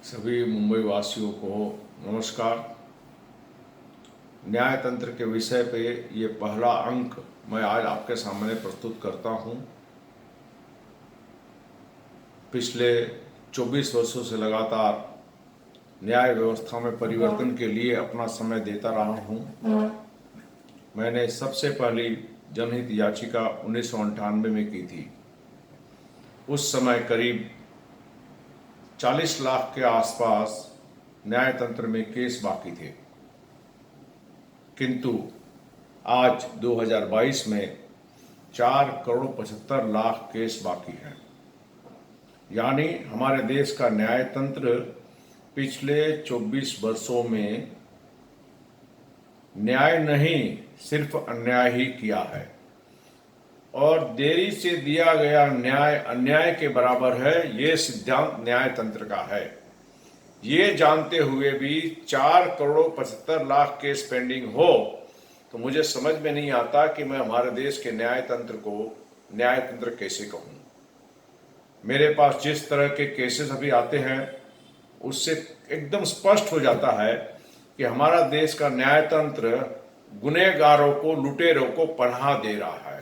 सभी मुंबई वासियों को नमस्कार। न्यायतंत्र के विषय पे ये पहला अंक मैं आज आपके सामने प्रस्तुत करता हूँ। पिछले 24 वर्षों से लगातार न्याय व्यवस्था में परिवर्तन के लिए अपना समय देता रहा हूँ। मैंने सबसे पहली जनहित याचिका 1998 में की थी। उस समय करीब 40 लाख के आसपास न्यायतंत्र में केस बाकी थे, किंतु आज 2022 में 4,75,00,000 केस बाकी हैं। यानी हमारे देश का न्यायतंत्र पिछले 24 वर्षों में न्याय नहीं सिर्फ अन्याय ही किया है, और देरी से दिया गया न्याय अन्याय के बराबर है, ये सिद्धांत न्यायतंत्र का है। ये जानते हुए भी 4,75,00,000 केस पेंडिंग हो तो मुझे समझ में नहीं आता कि मैं हमारे देश के न्यायतंत्र को न्यायतंत्र कैसे कहूँ। मेरे पास जिस तरह के केसेस अभी आते हैं उससे एकदम स्पष्ट हो जाता है कि हमारा देश का न्यायतंत्र गुनहगारों को, लुटेरों को पनाह दे रहा है।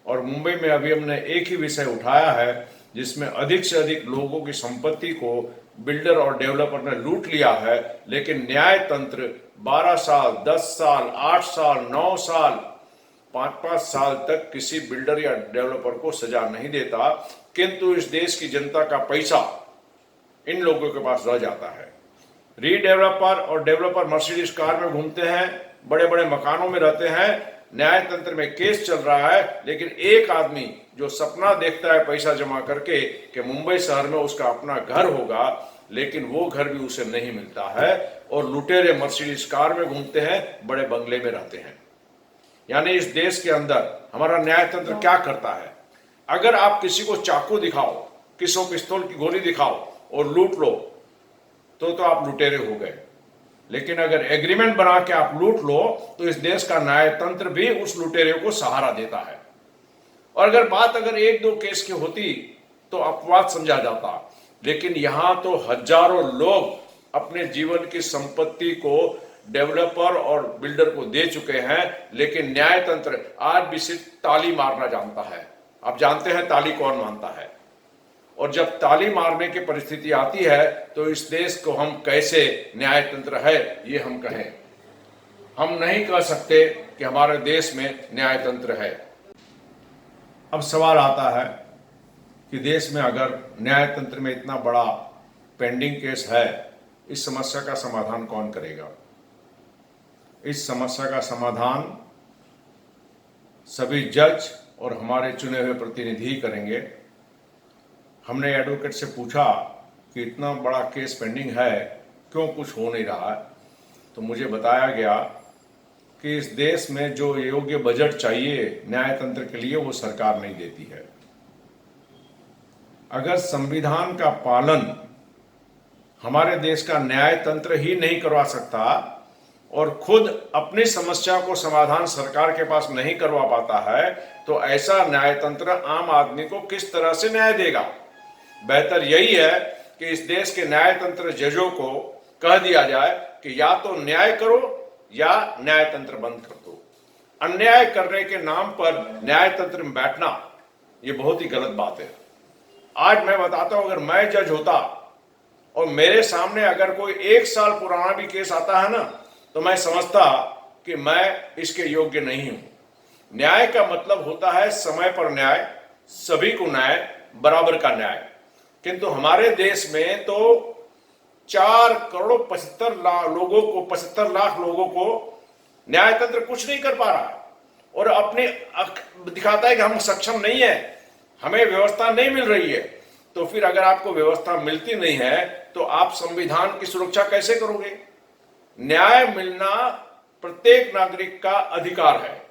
और मुंबई में अभी हमने एक ही विषय उठाया है जिसमें अधिक से अधिक लोगों की संपत्ति को बिल्डर और डेवलपर ने लूट लिया है, लेकिन न्यायतंत्र 12 साल, 10 साल, 8 साल, 9 साल, 5-5 साल तक किसी बिल्डर या डेवलपर को सजा नहीं देता, किंतु इस देश की जनता का पैसा इन लोगों के पास रह जाता है। रीडेवलपर और डेवलपर मर्सिडीज कार में घूमते हैं, बड़े बड़े मकानों में रहते हैं, न्यायतंत्र में केस चल रहा है, लेकिन एक आदमी जो सपना देखता है पैसा जमा करके कि मुंबई शहर में उसका अपना घर होगा, लेकिन वो घर भी उसे नहीं मिलता है, और लुटेरे मर्सिडीज कार में घूमते हैं, बड़े बंगले में रहते हैं। यानी इस देश के अंदर हमारा न्यायतंत्र क्या करता है? अगर आप किसी को चाकू दिखाओ, किसी को पिस्तौल की गोली दिखाओ और लूट लो तो आप लुटेरे हो गए, लेकिन अगर एग्रीमेंट बना के आप लूट लो तो इस देश का न्यायतंत्र भी उस लुटेरे को सहारा देता है। और अगर एक दो केस की होती तो अपवाद समझा जाता, लेकिन यहां तो हजारों लोग अपने जीवन की संपत्ति को डेवलपर और बिल्डर को दे चुके हैं, लेकिन न्यायतंत्र आज भी सिर्फ ताली मारना जानता है। आप जानते हैं ताली कौन मानता है, और जब ताली मारने की परिस्थिति आती है तो इस देश को हम कैसे न्यायतंत्र है ये हम कहें? हम नहीं कह सकते कि हमारे देश में न्यायतंत्र है। अब सवाल आता है कि देश में अगर न्यायतंत्र में इतना बड़ा पेंडिंग केस है, इस समस्या का समाधान कौन करेगा? इस समस्या का समाधान सभी जज और हमारे चुने हुए प्रतिनिधि करेंगे। हमने एडवोकेट से पूछा कि इतना बड़ा केस पेंडिंग है, क्यों कुछ हो नहीं रहा है? तो मुझे बताया गया कि इस देश में जो योग्य बजट चाहिए न्यायतंत्र के लिए वो सरकार नहीं देती है। अगर संविधान का पालन हमारे देश का न्यायतंत्र ही नहीं करवा सकता और खुद अपनी समस्या को समाधान सरकार के पास नहीं करवा पाता है, तो ऐसा न्यायतंत्र आम आदमी को किस तरह से न्याय देगा? बेहतर यही है कि इस देश के न्यायतंत्र जजों को कह दिया जाए कि या तो न्याय करो या न्यायतंत्र बंद कर दो। अन्याय करने के नाम पर न्यायतंत्र में बैठना ये बहुत ही गलत बात है। आज मैं बताता हूं, अगर मैं जज होता और मेरे सामने अगर कोई 1 साल पुराना भी केस आता है ना, तो मैं समझता कि मैं इसके योग्य नहीं हूं। न्याय का मतलब होता है समय पर न्याय, सभी को न्याय, बराबर का न्याय। किंतु हमारे देश में तो 4,75,00,000 लोगों को न्यायतंत्र कुछ नहीं कर पा रहा, और अपने दिखाता है कि हम सक्षम नहीं है, हमें व्यवस्था नहीं मिल रही है। तो फिर अगर आपको व्यवस्था मिलती नहीं है तो आप संविधान की सुरक्षा कैसे करोगे? न्याय मिलना प्रत्येक नागरिक का अधिकार है,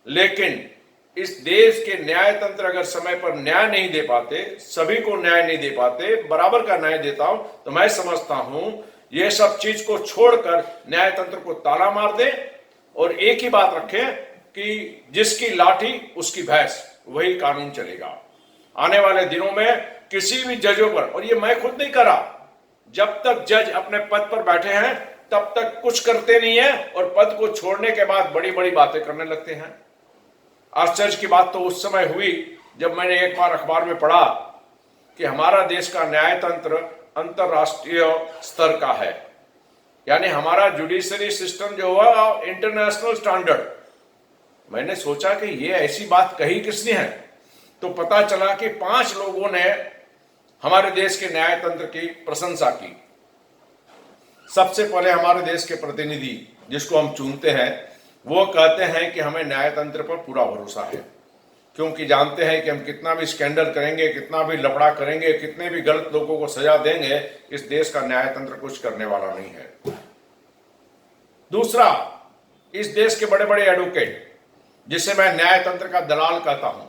लेकिन इस देश के न्यायतंत्र अगर समय पर न्याय नहीं दे पाते, सभी को न्याय नहीं दे पाते, बराबर का न्याय देता हूं, तो मैं समझता हूं ये सब चीज को छोड़कर न्यायतंत्र को ताला मार दें और एक ही बात रखें कि जिसकी लाठी उसकी भैंस, वही कानून चलेगा। आने वाले दिनों में किसी भी जजों पर, और ये मैं खुद नहीं करा, जब तक जज अपने पद पर बैठे हैं तब तक कुछ करते नहीं है और पद को छोड़ने के बाद बड़ी बड़ी बातें करने लगते हैं। आश्चर्य की बात तो उस समय हुई जब मैंने एक बार अखबार में पढ़ा कि हमारा देश का न्यायतंत्र अंतरराष्ट्रीय स्तर का है, यानी हमारा जुडिशरी सिस्टम जो हुआ इंटरनेशनल स्टैंडर्ड। मैंने सोचा कि ये ऐसी बात कही किसने है, तो पता चला कि 5 लोगों ने हमारे देश के न्यायतंत्र की प्रशंसा की। सबसे पहले हमारे देश के प्रतिनिधि जिसको हम चुनते हैं वो कहते हैं कि हमें न्यायतंत्र पर पूरा भरोसा है, क्योंकि जानते हैं कि हम कितना भी स्कैंडल करेंगे, कितना भी लफड़ा करेंगे, कितने भी गलत लोगों को सजा देंगे, इस देश का न्यायतंत्र कुछ करने वाला नहीं है। दूसरा, इस देश के बड़े बड़े एडवोकेट जिसे मैं न्यायतंत्र का दलाल कहता हूं,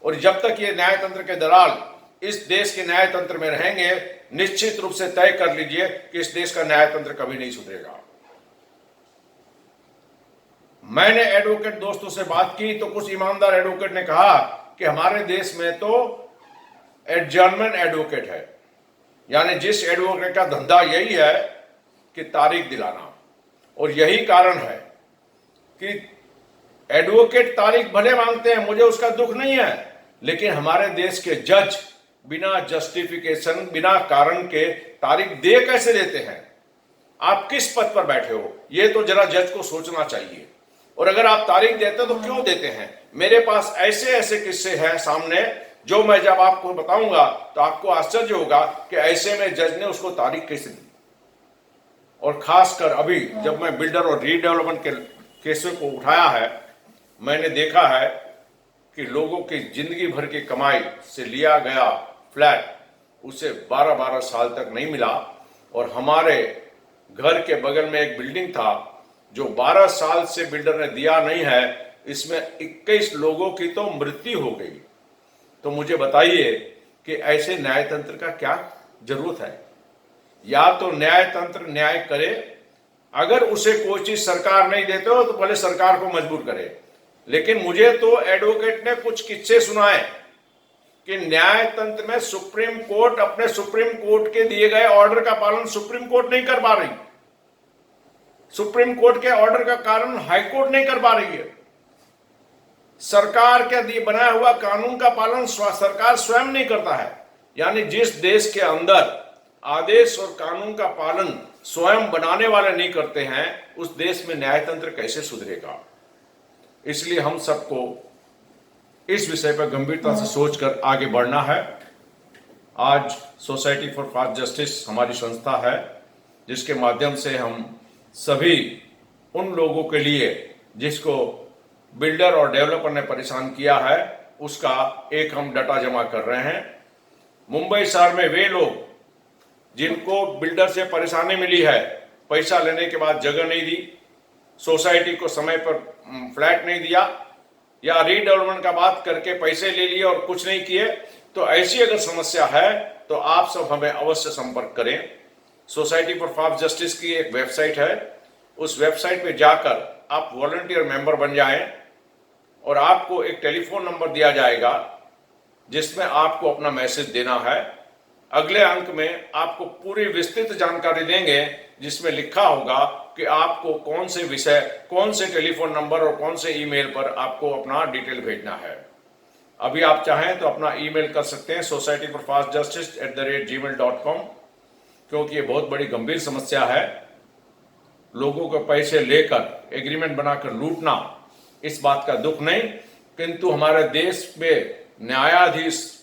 और जब तक ये न्यायतंत्र के दलाल इस देश के न्यायतंत्र में रहेंगे, निश्चित रूप से तय कर लीजिए कि इस देश का न्यायतंत्र कभी नहीं सुधरेगा। मैंने एडवोकेट दोस्तों से बात की तो कुछ ईमानदार एडवोकेट ने कहा कि हमारे देश में तो एडजर्नमेंट एडवोकेट है, यानी जिस एडवोकेट का धंधा यही है कि तारीख दिलाना, और यही कारण है कि एडवोकेट तारीख भले मांगते हैं, मुझे उसका दुख नहीं है, लेकिन हमारे देश के जज बिना जस्टिफिकेशन, बिना कारण के तारीख दे कैसे देते हैं? आप किस पद पर बैठे हो, ये तो जरा जज को सोचना चाहिए। और अगर आप तारीख देते तो क्यों देते हैं? मेरे पास ऐसे ऐसे किस्से हैं सामने जो मैं जब आपको बताऊंगा तो आपको आश्चर्य होगा कि ऐसे में जज ने उसको तारीख कैसे दी। और खासकर अभी जब मैं बिल्डर और रीडेवलपमेंट के केसों को उठाया है, मैंने देखा है कि लोगों की जिंदगी भर की कमाई से लिया गया फ्लैट उसे 12-12 साल तक नहीं मिला, और हमारे घर के बगल में एक बिल्डिंग था जो 12 साल से बिल्डर ने दिया नहीं है, इसमें 21 लोगों की तो मृत्यु हो गई। तो मुझे बताइए कि ऐसे न्यायतंत्र का क्या जरूरत है? या तो न्यायतंत्र न्याय करे, अगर उसे कोई चीज सरकार नहीं देते हो तो पहले सरकार को मजबूर करे। लेकिन मुझे तो एडवोकेट ने कुछ किस्से सुनाए कि न्यायतंत्र में सुप्रीम कोर्ट अपने सुप्रीम कोर्ट के दिए गए ऑर्डर का पालन सुप्रीम कोर्ट नहीं कर पा रही, सुप्रीम कोर्ट के ऑर्डर का कारण हाई कोर्ट नहीं कर पा रही है, सरकार के बनाया हुआ कानून का पालन सरकार स्वयं नहीं करता है। यानी जिस देश के अंदर आदेश और कानून का पालन स्वयं बनाने वाले नहीं करते हैं, उस देश में न्यायतंत्र कैसे सुधरेगा? इसलिए हम सबको इस विषय पर गंभीरता से सोचकर आगे बढ़ना है। आज सोसाइटी फॉर फास्ट जस्टिस हमारी संस्था है जिसके माध्यम से हम सभी उन लोगों के लिए जिसको बिल्डर और डेवलपर ने परेशान किया है उसका एक हम डाटा जमा कर रहे हैं। मुंबई शहर में वे लोग जिनको बिल्डर से परेशानी मिली है, पैसा लेने के बाद जगह नहीं दी, सोसाइटी को समय पर फ्लैट नहीं दिया, या रीडेवलपमेंट का बात करके पैसे ले लिए और कुछ नहीं किए, तो ऐसी अगर समस्या है तो आप सब हमें अवश्य संपर्क करें। सोसाइटी फॉर फास्ट जस्टिस की एक वेबसाइट है, उस वेबसाइट पे जाकर आप वॉलंटियर मेंबर बन जाएं और आपको एक टेलीफोन नंबर दिया जाएगा जिसमें आपको अपना मैसेज देना है। अगले अंक में आपको पूरी विस्तृत जानकारी देंगे जिसमें लिखा होगा कि आपको कौन से विषय, कौन से टेलीफोन नंबर और कौन से ईमेल पर आपको अपना डिटेल भेजना है। अभी आप चाहें तो अपना ईमेल कर सकते हैं societyforfastjustice@gmail.com, क्योंकि ये बहुत बड़ी गंभीर समस्या है। लोगों को पैसे लेकर एग्रीमेंट बनाकर लूटना, इस बात का दुख नहीं, किंतु हमारे देश में न्यायाधीश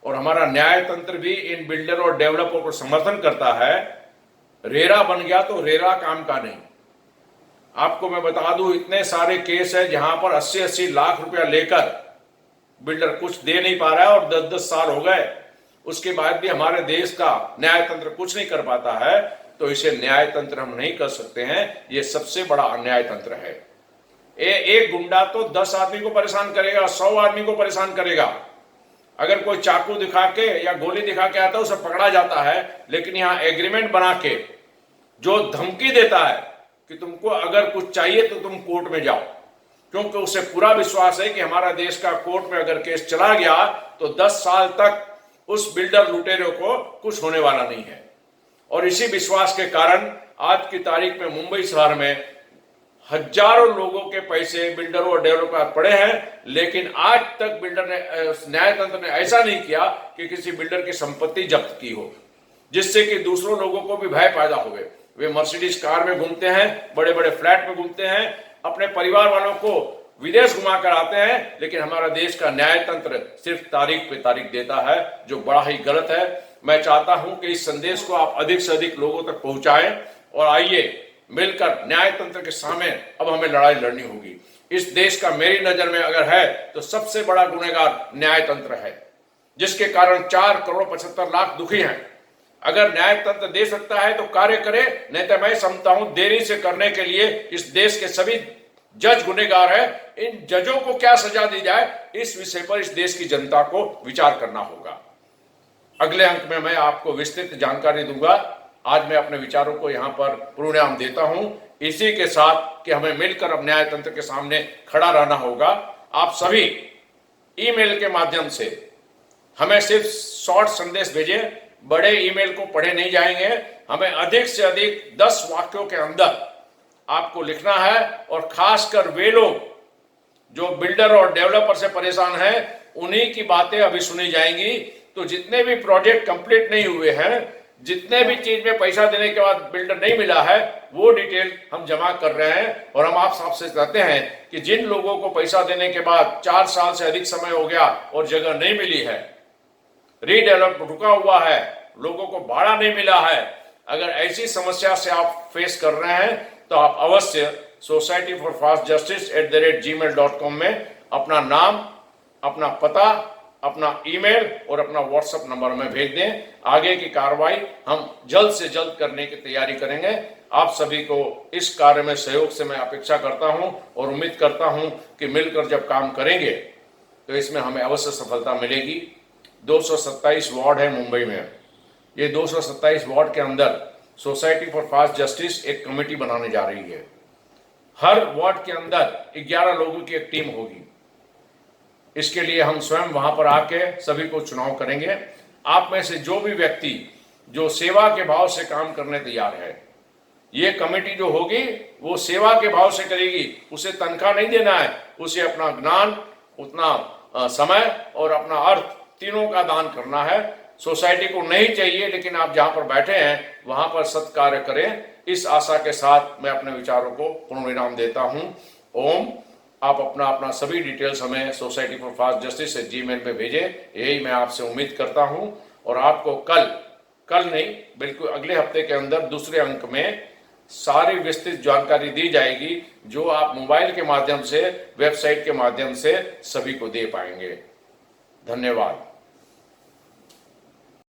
और हमारा न्यायतंत्र भी इन बिल्डर और डेवलपर को समर्थन करता है। रेरा बन गया तो रेरा काम का नहीं। आपको मैं बता दूं, इतने सारे केस है जहां पर 80-80 लाख रुपया लेकर बिल्डर कुछ दे नहीं पा रहा है और 10-10 साल हो गए, उसके बाद भी हमारे देश का न्यायतंत्र कुछ नहीं कर पाता है। तो इसे न्यायतंत्र हम नहीं कर सकते हैं, ये सबसे बड़ा अन्यायतंत्र है। एक गुंडा तो 10 आदमी को परेशान करेगा, 100 आदमी को परेशान करेगा। अगर कोई चाकू दिखा के या गोली दिखा के आता है उसे पकड़ा जाता है, लेकिन यहाँ एग्रीमेंट बना के जो धमकी देता है कि तुमको अगर कुछ चाहिए तो तुम कोर्ट में जाओ, क्योंकि उसे पूरा विश्वास है कि हमारा देश का कोर्ट में अगर केस चला गया तो 10 साल तक उस बिल्डर लुटेरों को कुछ होने वाला नहीं है। और इसी विश्वास के कारण आज की तारीख में मुंबई शहर में हजारों लोगों के पैसे बिल्डरों और डेवलपर पड़े हैं, लेकिन आज तक बिल्डर ने न्याय तंत्र ने ऐसा नहीं किया कि किसी बिल्डर की संपत्ति जब्त की हो, जिससे कि दूसरों लोगों को भी भय पैदा हुए। वे मर्सिडीज कार में घूमते हैं, बड़े बड़े फ्लैट में घूमते हैं, अपने परिवार वालों को विदेश घुमा कर आते हैं, लेकिन हमारा देश का न्याय तंत्र सिर्फ तारीख पे तारीख देता है, जो बड़ा ही गलत है। मैं चाहता हूं कि इस संदेश को आप अधिक से अधिक लोगों तक पहुंचाएं और आइए मिलकर न्याय तंत्र के सामने अब हमें लड़ाई लड़नी होगी। इस देश का मेरी नजर में अगर है तो सबसे बड़ा गुनहगार न्याय तंत्र है, जिसके कारण 4,75,00,000 दुखी हैं। अगर न्याय तंत्र दे सकता है तो कार्य करे, नहीं तो मैं समझता हूं देरी से करने के लिए इस देश के सभी जज गुनहगार है। इन जजों को क्या सजा दी जाए, इस विषय पर इस देश की जनता को विचार करना होगा। अगले अंक में मैं आपको विस्तृत जानकारी दूंगा। आज मैं अपने विचारों को यहां पर पूर्णविराम देता हूं, इसी के साथ कि हमें मिलकर अब न्याय तंत्र के सामने खड़ा रहना होगा। आप सभी ईमेल के माध्यम से हमें सिर्फ शॉर्ट संदेश भेजें, बड़े ईमेल को पढ़े नहीं जाएंगे। हमें अधिक से अधिक 10 वाक्यों के अंदर आपको लिखना है, और खासकर वे लोग जो बिल्डर और डेवलपर से परेशान हैं, उन्हीं की बातें अभी सुनी जाएंगी। तो जितने भी प्रोजेक्ट कंप्लीट नहीं हुए हैं, जितने भी चीज में पैसा देने के बाद बिल्डर नहीं मिला है, वो डिटेल हम जमा कर रहे हैं। और हम आप सबसे चाहते हैं कि जिन लोगों को पैसा देने के बाद 4 साल से अधिक समय हो गया और जगह नहीं मिली है, रीडेवलप रुका हुआ है, लोगों को भाड़ा नहीं मिला है, अगर ऐसी समस्या से आप फेस कर रहे हैं तो आप अवश्य society4fastjustice@gmail.com में अपना नाम, अपना पता, अपना ईमेल और अपना व्हाट्सएप नंबर में भेज दें। आगे की कार्रवाई हम जल्द से जल्द करने की तैयारी करेंगे। आप सभी को इस कार्य में सहयोग से मैं अपेक्षा करता हूं और उम्मीद करता हूं कि मिलकर जब काम करेंगे तो इसमें हमें अवश्य सफलता मिलेगी। 227 वार्ड है मुंबई में। ये 227 वार्ड के अंदर सोसाइटी फॉर फास्ट जस्टिस एक कमेटी बनाने जा रही है। हर वार्ड के अंदर 11 लोगों की एक टीम होगी। इसके लिए हम स्वयं वहां पर आके सभी को चुनाव करेंगे। आप में से जो भी व्यक्ति जो सेवा के भाव से काम करने तैयार है, ये कमेटी जो होगी वो सेवा के भाव से करेगी। उसे तनख्वाह नहीं देना है, उसे अपना ज्ञान, उतना समय और अपना अर्थ तीनों का दान करना है। सोसाइटी को नहीं चाहिए, लेकिन आप जहां पर बैठे हैं वहां पर सत्कार्य करें। इस आशा के साथ मैं अपने विचारों को पूर्ण विराम देता हूं। ओम। आप अपना अपना सभी डिटेल्स हमें society for fast justice @gmail पे भेजें, यही मैं आपसे उम्मीद करता हूं। और आपको कल नहीं बिल्कुल अगले हफ्ते के अंदर दूसरे अंक में सारी विस्तृत जानकारी दी जाएगी, जो आप मोबाइल के माध्यम से, वेबसाइट के माध्यम से सभी को दे पाएंगे। धन्यवाद।